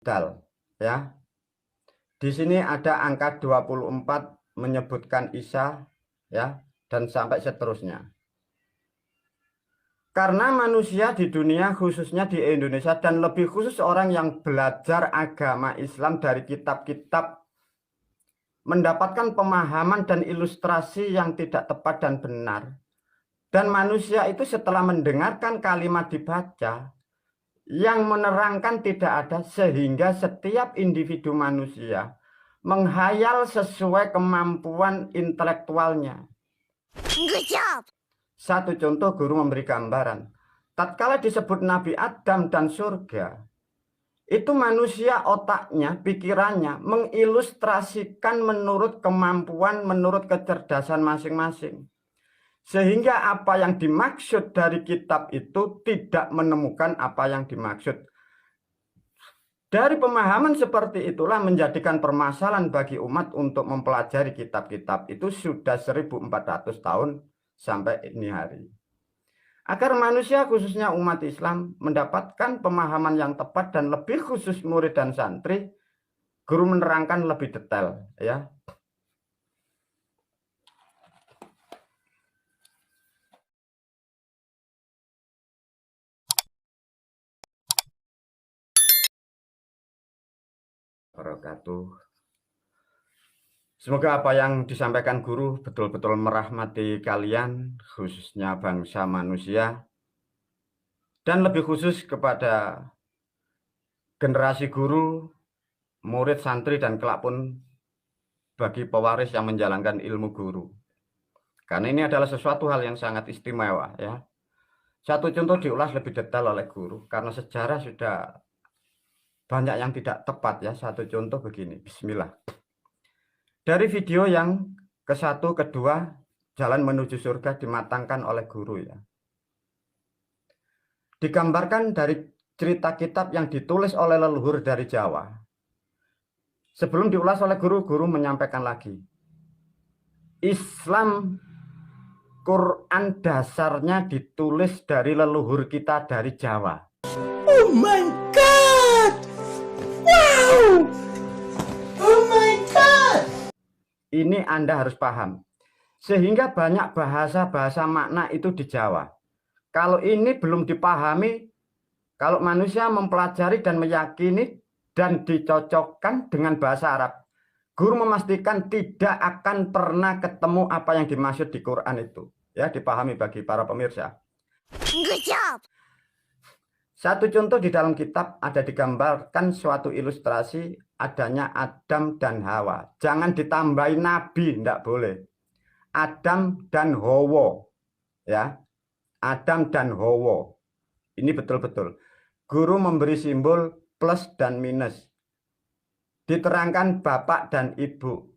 dal, ya. Di sini ada angka 24 menyebutkan Isa, ya, dan sampai seterusnya. Karena manusia di dunia, khususnya di Indonesia, dan lebih khusus orang yang belajar agama Islam dari kitab-kitab, mendapatkan pemahaman dan ilustrasi yang tidak tepat dan benar. Dan manusia itu setelah mendengarkan kalimat dibaca, yang menerangkan tidak ada, sehingga setiap individu manusia menghayal sesuai kemampuan intelektualnya. Good job. Satu contoh, guru memberi gambaran. Tatkala disebut Nabi Adam dan surga, itu manusia otaknya, pikirannya mengilustrasikan menurut kemampuan, menurut kecerdasan masing-masing. Sehingga apa yang dimaksud dari kitab itu tidak menemukan apa yang dimaksud. Dari pemahaman seperti itulah menjadikan permasalahan bagi umat untuk mempelajari kitab-kitab itu sudah 1400 tahun sampai ini hari. Agar manusia khususnya umat Islam mendapatkan pemahaman yang tepat dan lebih khusus murid dan santri, guru menerangkan lebih detail, ya. Wabarakatuh. Semoga apa yang disampaikan guru betul-betul merahmati kalian, khususnya bangsa manusia, dan lebih khusus kepada generasi guru, murid, santri, dan kelak pun bagi pewaris yang menjalankan ilmu guru. Karena ini adalah sesuatu hal yang sangat istimewa, ya. Satu contoh diulas lebih detail oleh guru, karena sejarah sudah banyak yang tidak tepat, ya. Satu contoh begini, bismillah. Dari video yang ke-1, kedua, jalan menuju surga dimatangkan oleh guru, ya. Digambarkan dari cerita kitab yang ditulis oleh leluhur dari Jawa. Sebelum diulas oleh guru, guru menyampaikan lagi. Islam, Quran dasarnya ditulis dari leluhur kita dari Jawa. Oh my God! Wow! Oh my God! Ini Anda harus paham. Sehingga banyak bahasa-bahasa makna itu di Jawa. Kalau ini belum dipahami, kalau manusia mempelajari dan meyakini dan dicocokkan dengan bahasa Arab, guru memastikan tidak akan pernah ketemu apa yang dimaksud di Quran itu. Ya, dipahami bagi para pemirsa. Good job. Satu contoh di dalam kitab ada digambarkan suatu ilustrasi adanya Adam dan Hawa. Jangan ditambahin Nabi, tidak boleh. Adam dan Hawa, ya. Adam dan Hawa. Ini betul-betul. Guru memberi simbol plus dan minus. Diterangkan bapak dan ibu.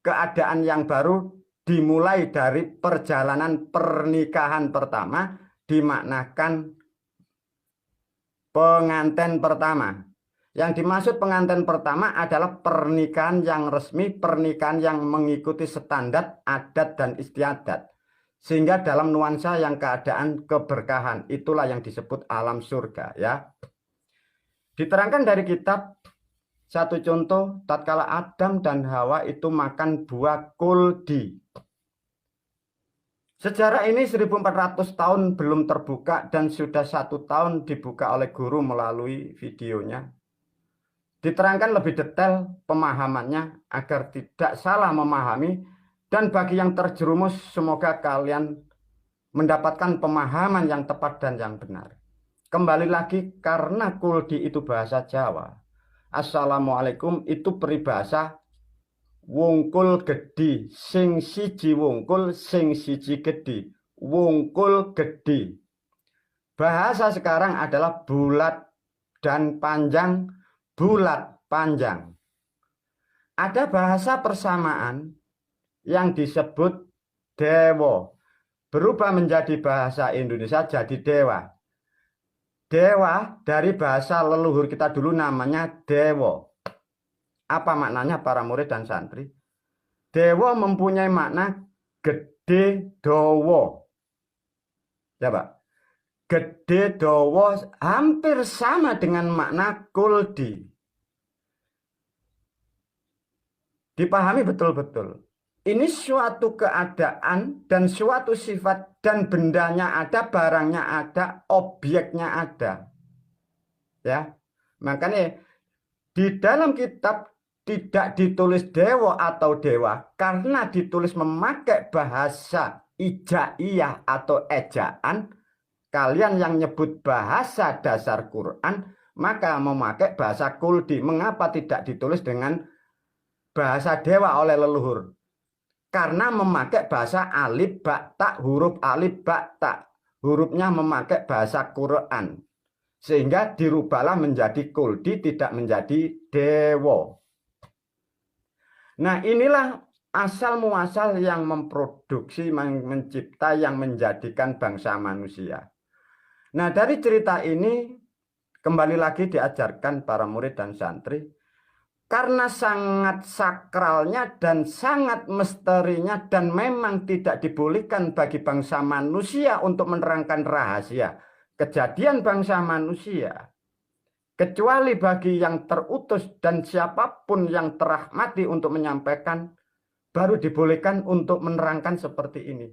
Keadaan yang baru dimulai dari perjalanan pernikahan pertama, dimaknakan pengantin pertama. Yang dimaksud pengantin pertama adalah pernikahan yang resmi, pernikahan yang mengikuti standar adat dan istiadat. Sehingga dalam nuansa yang keadaan keberkahan, itulah yang disebut alam surga, ya. Diterangkan dari kitab, satu contoh, tatkala Adam dan Hawa itu makan buah kuldi. Sejarah ini 1400 tahun belum terbuka dan sudah 1 tahun dibuka oleh guru melalui videonya. Diterangkan lebih detail pemahamannya agar tidak salah memahami, dan bagi yang terjerumus semoga kalian mendapatkan pemahaman yang tepat dan yang benar. Kembali lagi, karena kuldi itu bahasa Jawa. Assalamualaikum itu peribahasa wungkul gedi, sing siji wungkul, sing siji gedi, wungkul gedi. Bahasa sekarang adalah bulat dan panjang, bulat panjang. Ada bahasa persamaan yang disebut dewo, berubah menjadi bahasa Indonesia jadi dewa. Dewa dari bahasa leluhur kita dulu namanya dewo. Apa maknanya para murid dan santri? Dewa mempunyai makna gede dowo. Coba. Gede dowo hampir sama dengan makna kuldi. Dipahami betul-betul. Ini suatu keadaan dan suatu sifat dan bendanya ada, barangnya ada, objeknya ada. Ya. Makanya di dalam kitab tidak ditulis dewa atau dewa karena ditulis memakai bahasa ijaiyah atau ejaan. Kalian yang nyebut bahasa dasar Quran maka memakai bahasa kuldi. Mengapa tidak ditulis dengan bahasa dewa oleh leluhur? Karena memakai bahasa alif ba ta, huruf alif ba ta. Hurufnya memakai bahasa Quran. Sehingga dirubahlah menjadi kuldi, tidak menjadi dewa. Nah, inilah asal muasal yang memproduksi, mencipta, yang menjadikan bangsa manusia. Nah, dari cerita ini kembali lagi diajarkan para murid dan santri, karena sangat sakralnya dan sangat misterinya dan memang tidak dibolehkan bagi bangsa manusia untuk menerangkan rahasia kejadian bangsa manusia, kecuali bagi yang terutus dan siapapun yang terahmati untuk menyampaikan, baru dibolehkan untuk menerangkan seperti ini.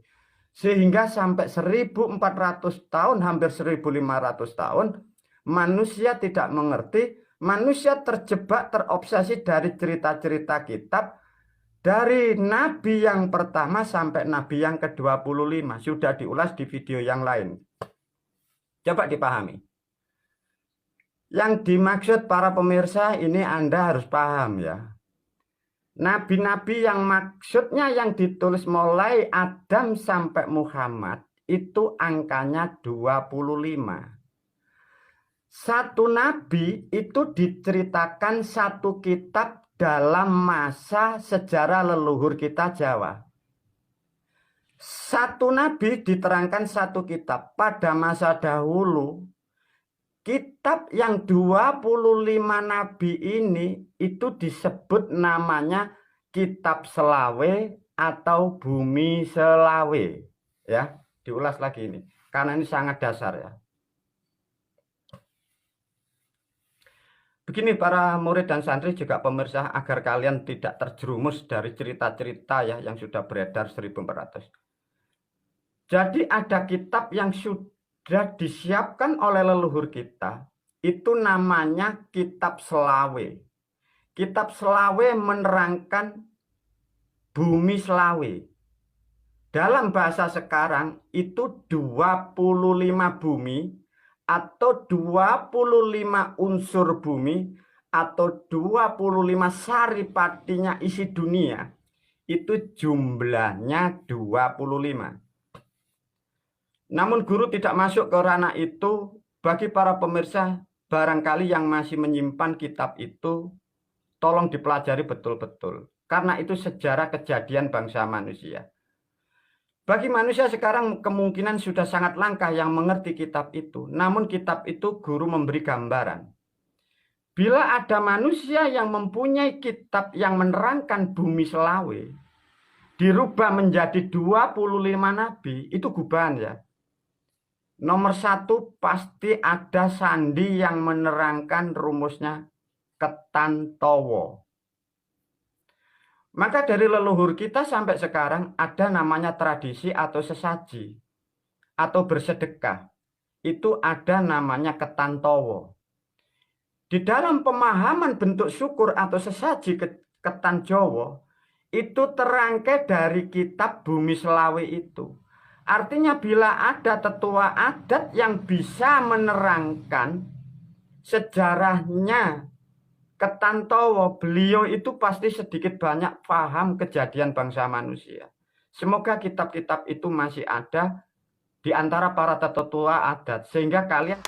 Sehingga sampai 1400 tahun, hampir 1500 tahun, manusia tidak mengerti, manusia terjebak, terobsesi dari cerita-cerita kitab, dari nabi yang pertama sampai nabi yang ke-25. Sudah diulas di video yang lain. Coba dipahami. Yang dimaksud para pemirsa ini Anda harus paham ya. Nabi-nabi yang maksudnya yang ditulis mulai Adam sampai Muhammad itu angkanya 25. Satu nabi itu diceritakan satu kitab dalam masa sejarah leluhur kita Jawa. Satu nabi diterangkan satu kitab pada masa dahulu. Kitab yang 25 nabi ini itu disebut namanya Kitab Selawe atau Bumi Selawe. Ya, diulas lagi ini karena ini sangat dasar ya. Begini para murid dan santri juga pemirsa, agar kalian tidak terjerumus dari cerita-cerita ya yang sudah beredar 1400. Jadi ada kitab yang sudah disiapkan oleh leluhur kita, itu namanya Kitab Selawe. Kitab Selawe menerangkan Bumi Selawe. Dalam bahasa sekarang itu 25 bumi atau 25 unsur bumi atau 25 saripatinya isi dunia. Itu jumlahnya 25. Namun guru tidak masuk ke ranah itu. Bagi para pemirsa, barangkali yang masih menyimpan kitab itu, tolong dipelajari betul-betul. Karena itu sejarah kejadian bangsa manusia. Bagi manusia sekarang kemungkinan sudah sangat langka yang mengerti kitab itu. Namun kitab itu guru memberi gambaran. Bila ada manusia yang mempunyai kitab yang menerangkan Bumi Selawe, dirubah menjadi 25 nabi, itu gubahan ya. Nomor 1 pasti ada sandi yang menerangkan rumusnya Ketantowo. Maka dari leluhur kita sampai sekarang ada namanya tradisi atau sesaji atau bersedekah. Itu ada namanya Ketantowo. Di dalam pemahaman bentuk syukur atau sesaji Ketan Jawa itu terangkai dari kitab Bumi Selawe itu. Artinya bila ada tetua adat yang bisa menerangkan sejarahnya Ketantowo, beliau itu pasti sedikit banyak paham kejadian bangsa manusia. Semoga kitab-kitab itu masih ada di antara para tetua adat, sehingga kalian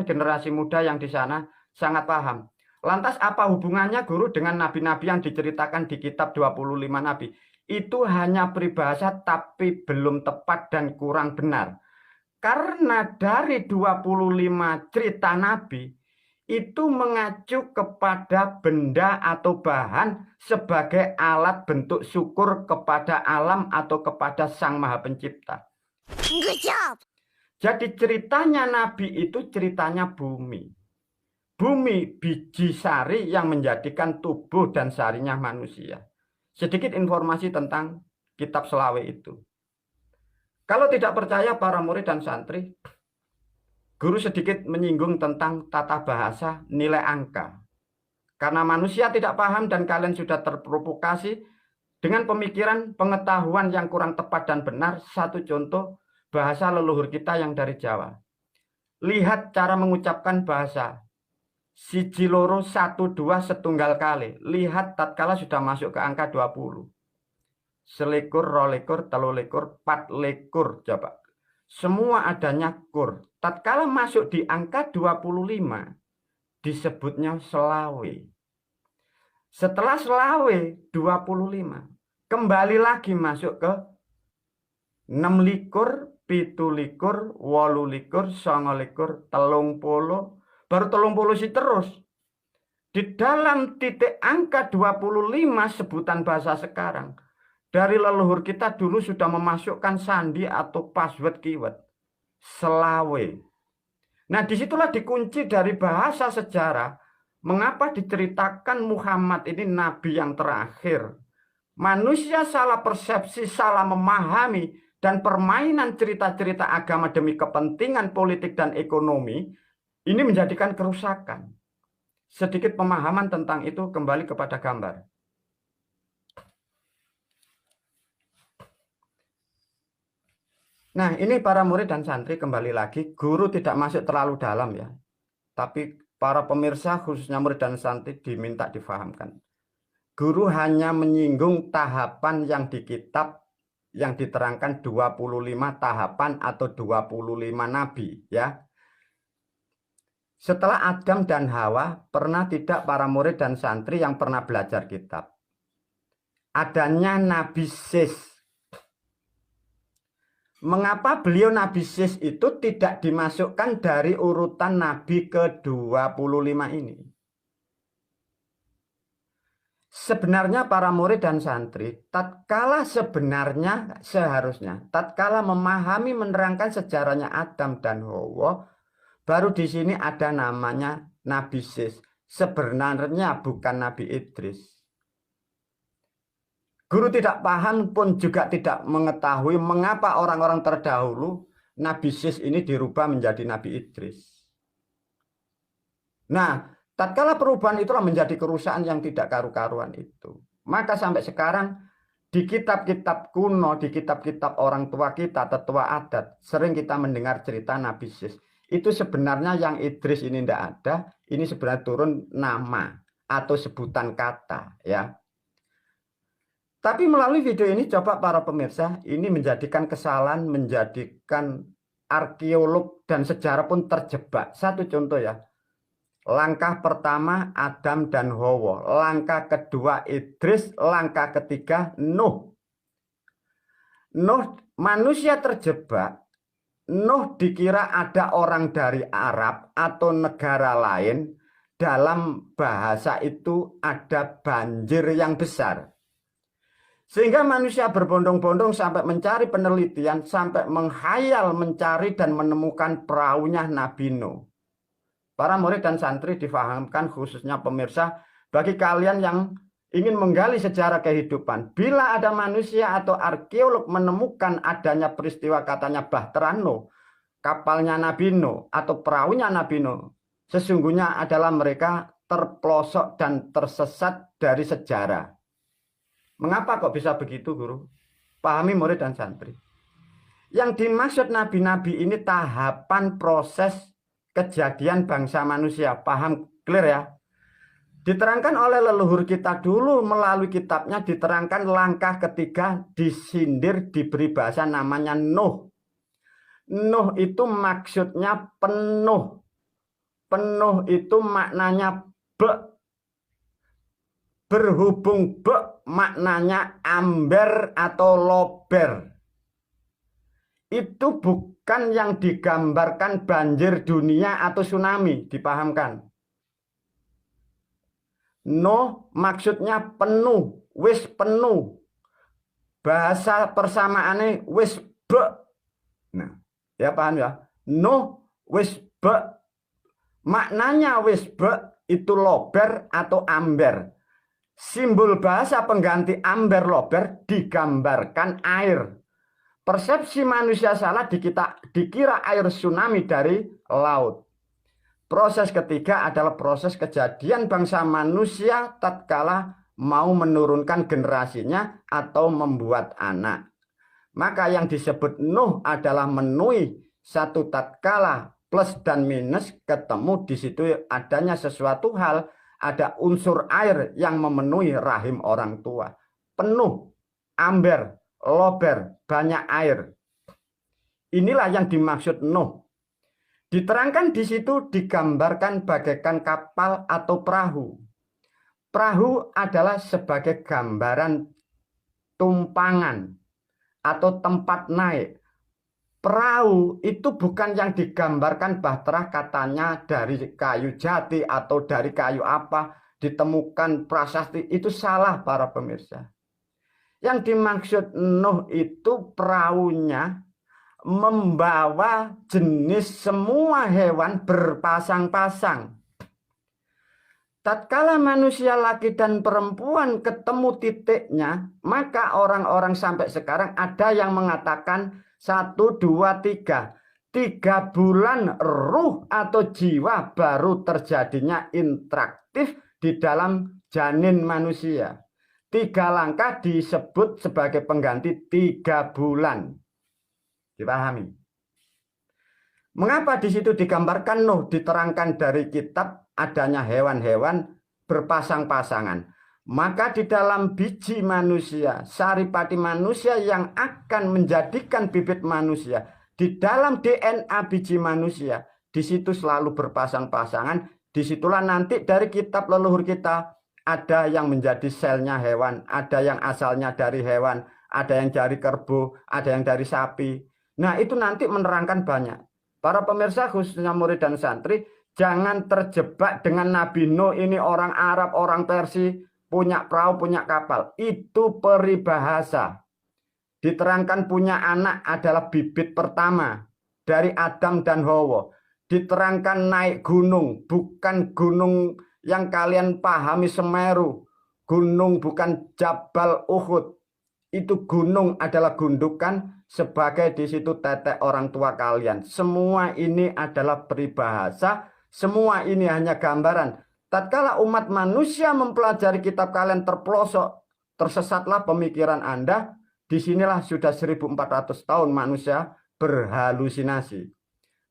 generasi muda yang di sana sangat paham. Lantas apa hubungannya guru dengan nabi-nabi yang diceritakan di kitab 25 nabi? Itu hanya peribahasa tapi belum tepat dan kurang benar. Karena dari 25 cerita nabi itu mengacu kepada benda atau bahan sebagai alat bentuk syukur kepada alam atau kepada Sang Maha Pencipta. Good job. Jadi ceritanya nabi itu ceritanya bumi. bumi biji sari yang menjadikan tubuh dan sarinya manusia. Sedikit informasi tentang kitab Selawe itu. Kalau tidak percaya para murid dan santri, guru sedikit menyinggung tentang tata bahasa nilai angka. Karena manusia tidak paham dan kalian sudah terprovokasi dengan pemikiran pengetahuan yang kurang tepat dan benar. Satu contoh bahasa leluhur kita yang dari Jawa. Lihat cara mengucapkan bahasa. Siji loro satu dua setunggal kali. Lihat tatkala sudah masuk ke angka 20. Selikur, rolikur, telulikur, patlikur. Coba. Semua adanya kur. Tatkala masuk di angka 25, disebutnya selawe. Setelah selawe 25, kembali lagi masuk ke 6 likur, 7 likur, 8 likur, 9 likur, 30, baru 30 sih terus. Di dalam titik angka 25 sebutan bahasa sekarang, dari leluhur kita dulu sudah memasukkan sandi atau password keyword. Selawe. Nah, disitulah dikunci dari bahasa sejarah. Mengapa diceritakan Muhammad ini nabi yang terakhir? Manusia salah persepsi, salah memahami, dan permainan cerita-cerita agama demi kepentingan politik dan ekonomi, ini menjadikan kerusakan. Sedikit pemahaman tentang itu kembali kepada gambar. Nah, ini para murid dan santri kembali lagi. Guru tidak masuk terlalu dalam ya. Tapi para pemirsa khususnya murid dan santri diminta difahamkan. Guru hanya menyinggung tahapan yang di kitab yang diterangkan 25 tahapan atau 25 nabi ya. Setelah Adam dan Hawa, pernah tidak para murid dan santri yang pernah belajar kitab? Adanya Nabi Sis. Mengapa beliau Nabi Sis itu tidak dimasukkan dari urutan nabi ke-25 ini? Sebenarnya para murid dan santri, tatkala tatkala memahami menerangkan sejarahnya Adam dan Hawa, baru di sini ada namanya Nabi Sis. Sebenarnya bukan Nabi Idris. Guru tidak paham pun juga tidak mengetahui mengapa orang-orang terdahulu Nabi Sis ini dirubah menjadi Nabi Idris. Nah, tatkala perubahan itulah menjadi kerusakan yang tidak karu-karuan itu. Maka sampai sekarang di kitab-kitab kuno, di kitab-kitab orang tua kita, tetua adat, sering kita mendengar cerita Nabi Sis. Itu sebenarnya yang Idris ini tidak ada, ini sebenarnya turun nama atau sebutan kata ya. Tapi melalui video ini coba para pemirsa, ini menjadikan kesalahan, menjadikan arkeolog dan sejarah pun terjebak. Satu contoh ya. Langkah pertama Adam dan Hawa, langkah kedua Idris, langkah ketiga Nuh. Nuh manusia terjebak. Nuh dikira ada orang dari Arab atau negara lain. Dalam bahasa itu ada banjir yang besar. Sehingga manusia berbondong-bondong sampai mencari penelitian, sampai menghayal mencari dan menemukan perahunya Nabi Nuh. Para murid dan santri difahamkan khususnya pemirsa, bagi kalian yang ingin menggali sejarah kehidupan, bila ada manusia atau arkeolog menemukan adanya peristiwa katanya Bahtera Nuh, kapalnya Nabi Nuh atau perahunya Nabi Nuh, sesungguhnya adalah mereka terpelosok dan tersesat dari sejarah. Mengapa kok bisa begitu, Guru? Pahami murid dan santri. Yang dimaksud nabi-nabi ini tahapan proses kejadian bangsa manusia. Paham, clear ya? Diterangkan oleh leluhur kita dulu melalui kitabnya, diterangkan langkah ketiga disindir, diberi bahasa namanya Nuh. Nuh itu maksudnya penuh. Penuh itu maknanya berhubung maknanya amber atau lober. Itu bukan yang digambarkan banjir dunia atau tsunami, dipahamkan. Nuh maksudnya penuh, wis penuh. Bahasa persamaannya wis be. Nah, ya paham ya? Nuh wis be Maknanya wisbe itu lober atau amber. Simbol bahasa pengganti amber lober digambarkan air. Persepsi manusia salah dikira air tsunami dari laut. Proses ketiga adalah proses kejadian bangsa manusia tatkala mau menurunkan generasinya atau membuat anak. Maka yang disebut Nuh adalah menui satu tatkala plus dan minus ketemu di situ adanya sesuatu hal, ada unsur air yang memenuhi rahim orang tua. Penuh, amber, lober, banyak air. Inilah yang dimaksud Nuh. Diterangkan di situ digambarkan bagaikan kapal atau perahu. Perahu adalah sebagai gambaran tumpangan atau tempat naik. Perahu itu bukan yang digambarkan Bahtera katanya dari kayu jati atau dari kayu apa ditemukan prasasti, itu salah para pemirsa. Yang dimaksud Nuh itu perahunya membawa jenis semua hewan berpasang-pasang. Tatkala manusia laki dan perempuan ketemu titiknya, maka orang-orang sampai sekarang ada yang mengatakan 1, 2, 3. 3 bulan ruh atau jiwa baru terjadinya interaktif di dalam janin manusia. 3 langkah disebut sebagai pengganti 3 bulan. Dipahami? Mengapa di situ digambarkan Nuh, diterangkan dari kitab adanya hewan-hewan berpasang-pasangan. Maka di dalam biji manusia, saripati manusia yang akan menjadikan bibit manusia, di dalam DNA biji manusia, di situ selalu berpasang-pasangan. Disitulah nanti dari kitab leluhur kita, ada yang menjadi selnya hewan, ada yang asalnya dari hewan, ada yang dari kerbau, ada yang dari sapi. Nah itu nanti menerangkan banyak. Para pemirsa khususnya murid dan santri, jangan terjebak dengan Nabi Nuh ini orang Arab, orang Persia, punya perahu, punya kapal. Itu peribahasa. Diterangkan punya anak adalah bibit pertama dari Adam dan Hawa. Diterangkan naik gunung, bukan gunung yang kalian pahami Semeru. Gunung bukan Jabal Uhud. Itu gunung adalah gundukan sebagai di situ tetek orang tua kalian. Semua ini adalah peribahasa, semua ini hanya gambaran. Tatkala umat manusia mempelajari kitab kalian terpelosok, tersesatlah pemikiran Anda. Disinilah sudah 1400 tahun manusia berhalusinasi.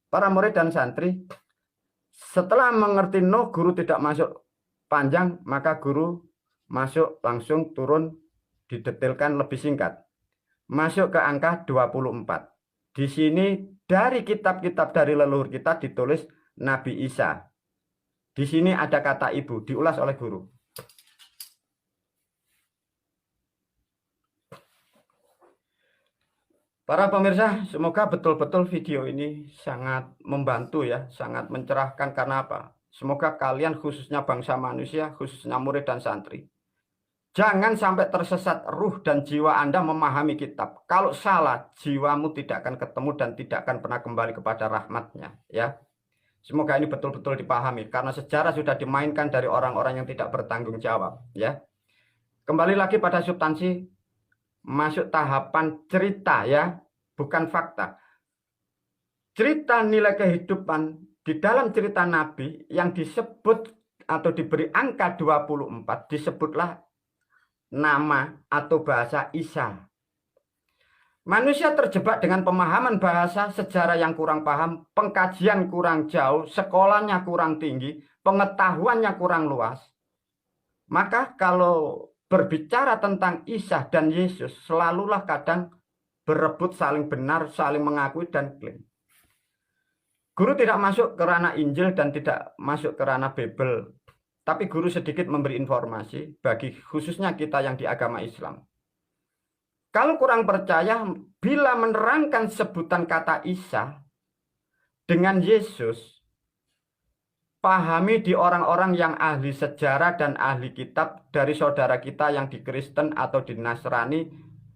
Para murid dan santri, setelah mengerti Nuh, guru tidak masuk panjang, maka guru masuk langsung turun didetailkan lebih singkat. Masuk ke angka 24. Di sini dari kitab-kitab dari leluhur kita ditulis Nabi Isa. Di sini ada kata ibu, diulas oleh guru. Para pemirsa, semoga betul-betul video ini sangat membantu ya, sangat mencerahkan. Karena apa? Semoga kalian khususnya bangsa manusia, khususnya murid dan santri, jangan sampai tersesat ruh dan jiwa Anda memahami kitab. Kalau salah, jiwamu tidak akan ketemu dan tidak akan pernah kembali kepada rahmatnya. Ya, semoga ini betul-betul dipahami. Karena sejarah sudah dimainkan dari orang-orang yang tidak bertanggung jawab. Ya, kembali lagi pada substansi, masuk tahapan cerita ya, bukan fakta. Cerita nilai kehidupan di dalam cerita Nabi yang disebut atau diberi angka 24 disebutlah nama atau bahasa Isa. Manusia terjebak dengan pemahaman bahasa, sejarah yang kurang paham, pengkajian kurang jauh, sekolahnya kurang tinggi, pengetahuannya kurang luas. Maka kalau berbicara tentang Isa dan Yesus, selalulah kadang berebut saling benar, saling mengakui dan klaim. Guru tidak masuk ke ranah Injil dan tidak masuk ke ranah Bible. Tapi guru sedikit memberi informasi bagi khususnya kita yang di agama Islam. Kalau kurang percaya, bila menerangkan sebutan kata Isa dengan Yesus, pahami di orang-orang yang ahli sejarah dan ahli kitab dari saudara kita yang di Kristen atau di Nasrani,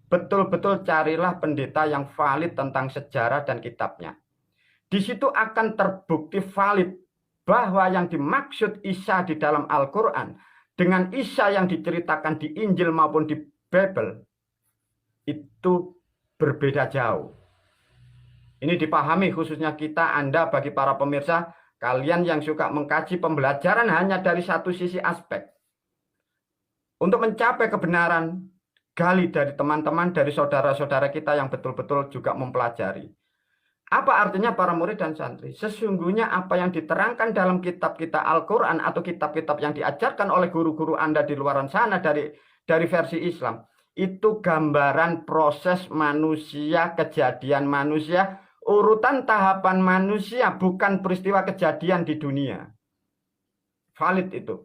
betul-betul carilah pendeta yang valid tentang sejarah dan kitabnya. Di situ akan terbukti valid bahwa yang dimaksud Isa di dalam Al-Quran dengan Isa yang diceritakan di Injil maupun di Bible itu berbeda jauh. Ini dipahami khususnya kita, Anda, bagi para pemirsa, kalian yang suka mengkaji pembelajaran hanya dari satu sisi aspek. Untuk mencapai kebenaran, gali dari teman-teman, dari saudara-saudara kita yang betul-betul juga mempelajari. Apa artinya para murid dan santri? Sesungguhnya apa yang diterangkan dalam kitab kita Al-Quran atau kitab-kitab yang diajarkan oleh guru-guru Anda di luar sana dari versi Islam, itu gambaran proses manusia, kejadian manusia, urutan tahapan manusia, bukan peristiwa kejadian di dunia. Valid itu.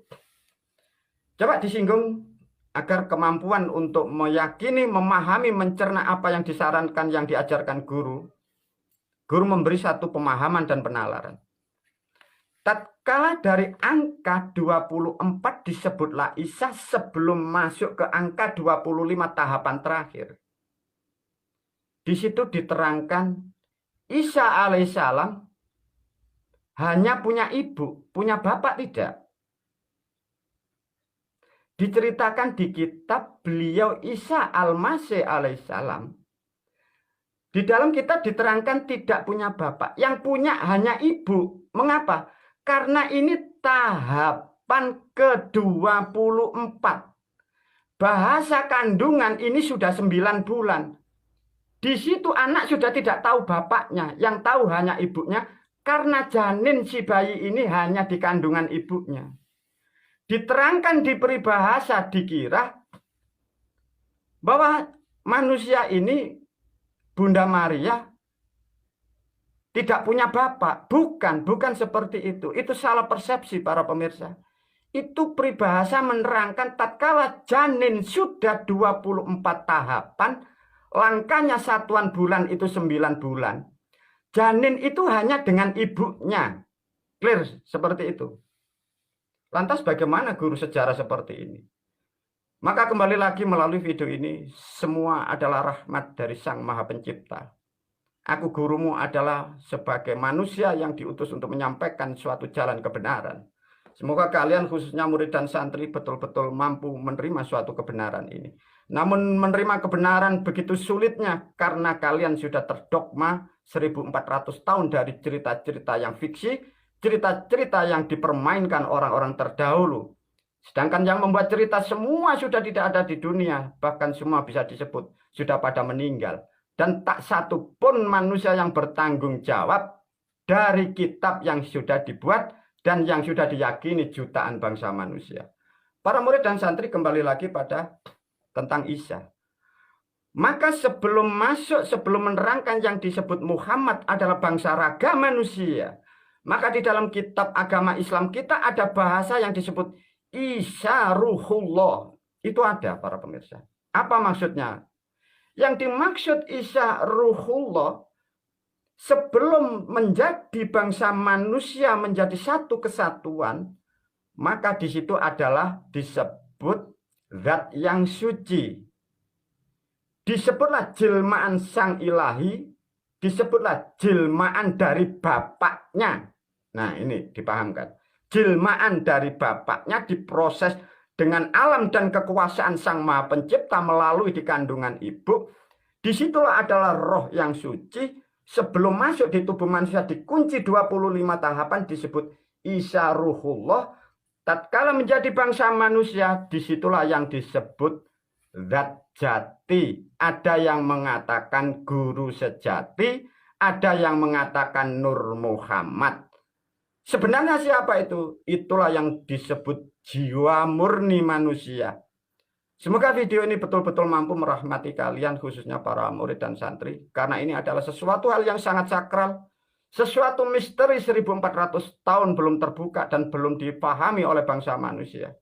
Coba disinggung agar kemampuan untuk meyakini, memahami, mencerna apa yang disarankan, yang diajarkan guru. Guru memberi satu pemahaman dan penalaran. Tatkala dari angka 24 disebutlah Isa sebelum masuk ke angka 25 tahapan terakhir. Di situ diterangkan Isa alaihissalam hanya punya ibu, punya bapak tidak. Diceritakan di kitab beliau Isa al-Masih alaihissalam. Di dalam kitab diterangkan tidak punya bapak. Yang punya hanya ibu. Mengapa? Karena ini tahapan ke-24. Bahasa kandungan ini sudah 9 bulan. Di situ anak sudah tidak tahu bapaknya. Yang tahu hanya ibunya. Karena janin si bayi ini hanya di kandungan ibunya. Diterangkan di peribahasa, dikira bahwa manusia ini, Bunda Maria, tidak punya bapak. Bukan seperti itu. Itu salah persepsi para pemirsa. Itu peribahasa menerangkan tatkala janin sudah 24 tahapan, langkahnya satuan bulan itu 9 bulan. Janin itu hanya dengan ibunya. Clear seperti itu. Lantas bagaimana guru sejarah seperti ini? Maka kembali lagi melalui video ini, semua adalah rahmat dari Sang Maha Pencipta. Aku gurumu adalah sebagai manusia yang diutus untuk menyampaikan suatu jalan kebenaran. Semoga kalian khususnya murid dan santri betul-betul mampu menerima suatu kebenaran ini. Namun menerima kebenaran begitu sulitnya karena kalian sudah terdogma 1400 tahun dari cerita-cerita yang fiksi, cerita-cerita yang dipermainkan orang-orang terdahulu. Sedangkan yang membuat cerita semua sudah tidak ada di dunia, bahkan semua bisa disebut sudah pada meninggal. Dan tak satu pun manusia yang bertanggung jawab dari kitab yang sudah dibuat dan yang sudah diyakini jutaan bangsa manusia. Para murid dan santri kembali lagi pada tentang Isa. Maka sebelum menerangkan yang disebut Muhammad adalah bangsa raga manusia, maka di dalam kitab agama Islam kita ada bahasa yang disebut Isa Ruhullah. Itu ada para pemirsa. Apa maksudnya? Yang dimaksud Isa Ruhullah, sebelum menjadi bangsa manusia menjadi satu kesatuan, maka di situ adalah disebut zat yang suci. Disebutlah jelmaan sang ilahi, disebutlah jelmaan dari bapaknya. Nah ini dipahamkan. Jelmaan dari bapaknya diproses dengan alam dan kekuasaan Sang Maha Pencipta melalui di kandungan ibu. Disitulah adalah roh yang suci. Sebelum masuk di tubuh manusia dikunci 25 tahapan disebut Isa Ruhullah. Tatkala menjadi bangsa manusia, disitulah yang disebut zat jati. Ada yang mengatakan guru sejati, ada yang mengatakan Nur Muhammad. Sebenarnya siapa itu? Itulah yang disebut jiwa murni manusia. Semoga video ini betul-betul mampu merahmati kalian, khususnya para murid dan santri. Karena ini adalah sesuatu hal yang sangat sakral. Sesuatu misteri 1400 tahun belum terbuka dan belum dipahami oleh bangsa manusia.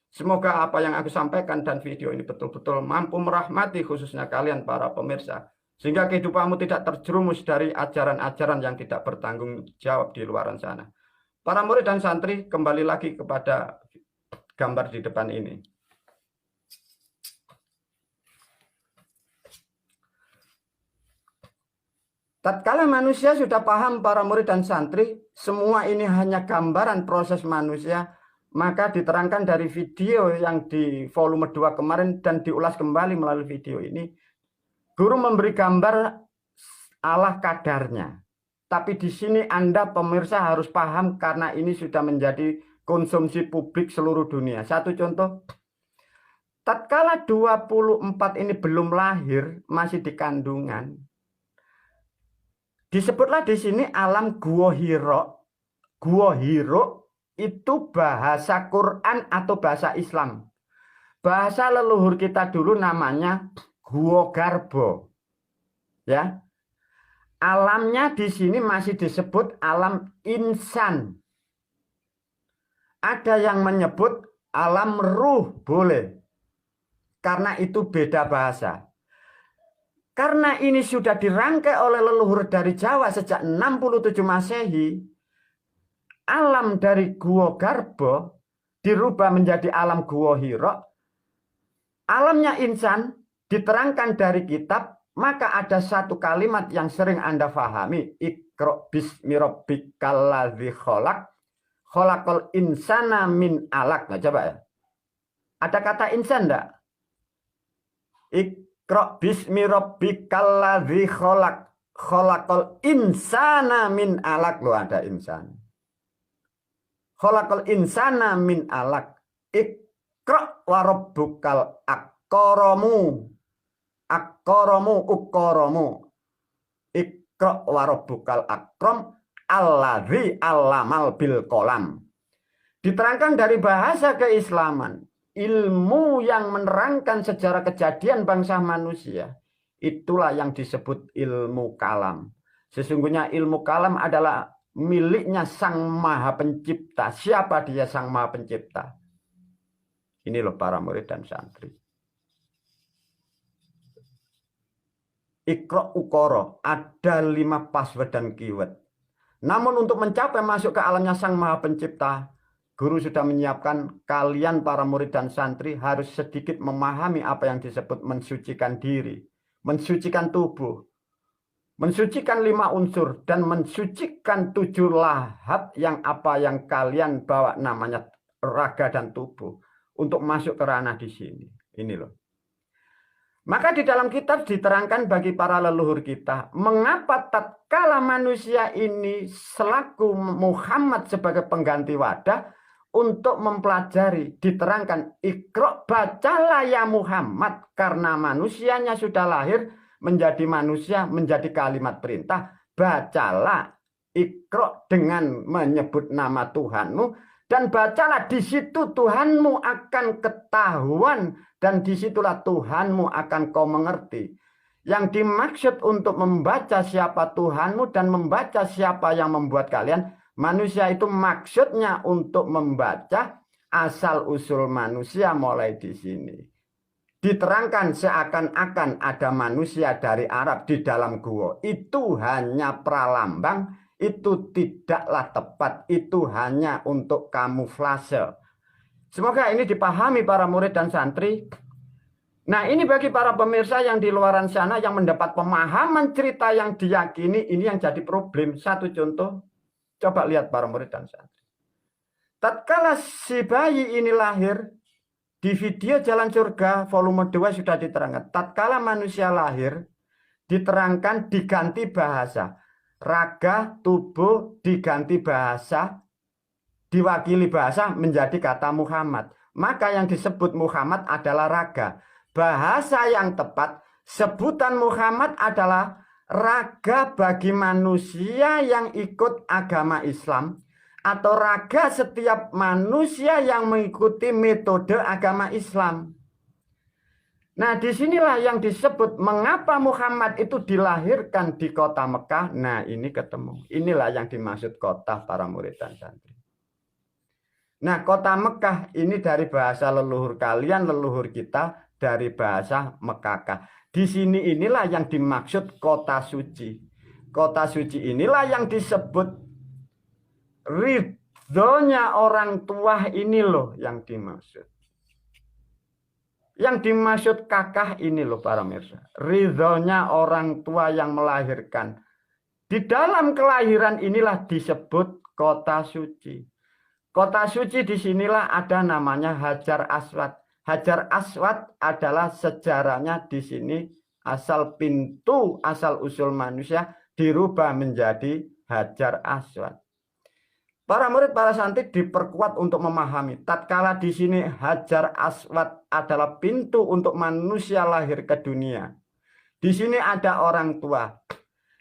Semoga apa yang aku sampaikan dan video ini betul-betul mampu merahmati khususnya kalian para pemirsa. Sehingga kehidupanmu tidak terjerumus dari ajaran-ajaran yang tidak bertanggung jawab di luar sana. Para murid dan santri, kembali lagi kepada gambar di depan ini. Tatkala manusia sudah paham, para murid dan santri, semua ini hanya gambaran proses manusia, maka diterangkan dari video yang di volume 2 kemarin dan diulas kembali melalui video ini. Guru memberi gambar Allah kadarnya. Tapi di sini Anda pemirsa harus paham karena ini sudah menjadi konsumsi publik seluruh dunia. Satu contoh, tatkala 24 ini belum lahir, masih di kandungan, disebutlah di sini alam Gua Hiro. Gua Hiro itu bahasa Quran atau bahasa Islam. Bahasa leluhur kita dulu namanya Gua Garbo. Ya. Alamnya di sini masih disebut alam insan. Ada yang menyebut alam ruh, boleh. Karena itu beda bahasa. Karena ini sudah dirangkai oleh leluhur dari Jawa sejak 67 Masehi, alam dari Gua Garbo dirubah menjadi alam Gua Hiro. Alamnya insan diterangkan dari kitab, maka ada satu kalimat yang sering Anda pahami. Iqra bismi rabbikal ladzi khalaq, khalaqal insana min alaq. Nah, coba ya. Ada kata insan enggak? Iqra bismi rabbikal ladzi khalaq, khalaqal insana min alaq. Loh, ada insan. Khalaqal insana min alaq. Iqra wa rabbukal akromu. Akromu ukromu. Iqra wa rabbukal akram alladzi allamal bil qalam. Diterangkan dari bahasa keislaman, ilmu yang menerangkan sejarah kejadian bangsa manusia, itulah yang disebut ilmu kalam. Sesungguhnya ilmu kalam adalah miliknya Sang Maha Pencipta. Siapa dia Sang Maha Pencipta? Ini loh para murid dan santri. Iqra ukoro, ada 5 password dan keyword. Namun untuk mencapai masuk ke alamnya Sang Maha Pencipta, guru sudah menyiapkan kalian para murid dan santri harus sedikit memahami apa yang disebut mensucikan diri, mensucikan tubuh, mensucikan 5 unsur, dan mensucikan 7 lahap yang apa yang kalian bawa namanya raga dan tubuh untuk masuk ke ranah di sini. Ini loh. Maka di dalam kitab diterangkan bagi para leluhur kita, mengapa tatkala manusia ini selaku Muhammad sebagai pengganti wadah untuk mempelajari, diterangkan Iqra, bacalah ya Muhammad, karena manusianya sudah lahir menjadi manusia, menjadi kalimat perintah, bacalah Iqra dengan menyebut nama Tuhanmu. Dan bacalah, di situ Tuhanmu akan ketahuan, dan disitulah Tuhanmu akan kau mengerti. Yang dimaksud untuk membaca siapa Tuhanmu dan membaca siapa yang membuat kalian, manusia itu maksudnya untuk membaca asal-usul manusia mulai di sini. Diterangkan seakan-akan ada manusia dari Arab di dalam gua. Itu hanya pralambang. Itu tidaklah tepat, itu hanya untuk kamuflase. Semoga ini dipahami para murid dan santri. Nah, ini bagi para pemirsa yang di luaran sana yang mendapat pemahaman cerita yang diyakini, ini yang jadi problem. Satu contoh, coba lihat para murid dan santri. Tatkala si bayi ini lahir, di video Jalan Surga volume 2 sudah diterangkan. Tatkala manusia lahir, diterangkan diganti bahasa. Raga, tubuh diganti bahasa, diwakili bahasa menjadi kata Muhammad. Maka yang disebut Muhammad adalah raga. Bahasa yang tepat, sebutan Muhammad adalah raga bagi manusia yang ikut agama Islam, atau raga setiap manusia yang mengikuti metode agama Islam. Nah, disinilah yang disebut mengapa Muhammad itu dilahirkan di kota Mekah. Nah, ini ketemu. Inilah yang dimaksud kota para murid dan santri. Nah, kota Mekah ini dari bahasa leluhur kalian, leluhur kita, dari bahasa Mekakah. Di sini inilah yang dimaksud kota suci. Kota suci inilah yang disebut ridhonya orang tua, ini loh yang dimaksud. Yang dimaksud kakah ini loh para mirsa. Ridhonya orang tua yang melahirkan. Di dalam kelahiran inilah disebut kota suci. Kota suci disinilah ada namanya Hajar Aswad. Hajar Aswad adalah sejarahnya di sini asal pintu asal usul manusia dirubah menjadi Hajar Aswad. Para murid, para santri diperkuat untuk memahami tatkala di sini Hajar Aswad adalah pintu untuk manusia lahir ke dunia. Di sini ada orang tua.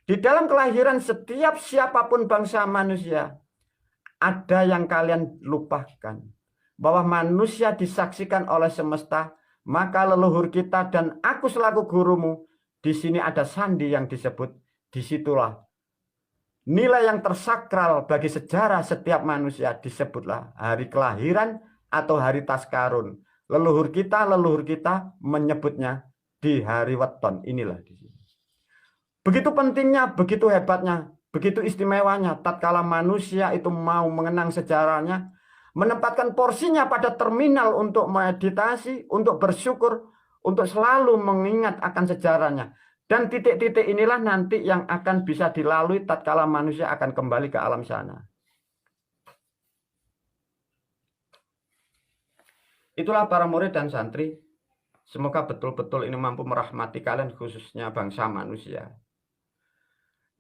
Di dalam kelahiran setiap siapapun bangsa manusia, ada yang kalian lupakan. Bahwa manusia disaksikan oleh semesta, maka leluhur kita dan aku selaku gurumu, di sini ada sandi yang disebut, disitulah nilai yang tersakral bagi sejarah setiap manusia disebutlah hari kelahiran atau hari Taskarun. Leluhur kita menyebutnya di hari weton inilah di sini. Begitu pentingnya, begitu hebatnya, begitu istimewanya tatkala manusia itu mau mengenang sejarahnya, menempatkan porsinya pada terminal untuk meditasi, untuk bersyukur, untuk selalu mengingat akan sejarahnya. Dan titik-titik inilah nanti yang akan bisa dilalui tatkala manusia akan kembali ke alam sana. Itulah para murid dan santri. Semoga betul-betul ini mampu merahmati kalian, khususnya bangsa manusia.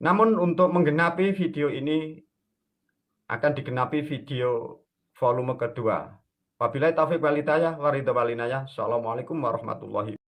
Namun untuk menggenapi video ini akan digenapi video volume kedua. Wabillahi taufiq wal hidayah wa ridha wal inayah. Assalamualaikum warahmatullahi wabarakatuh.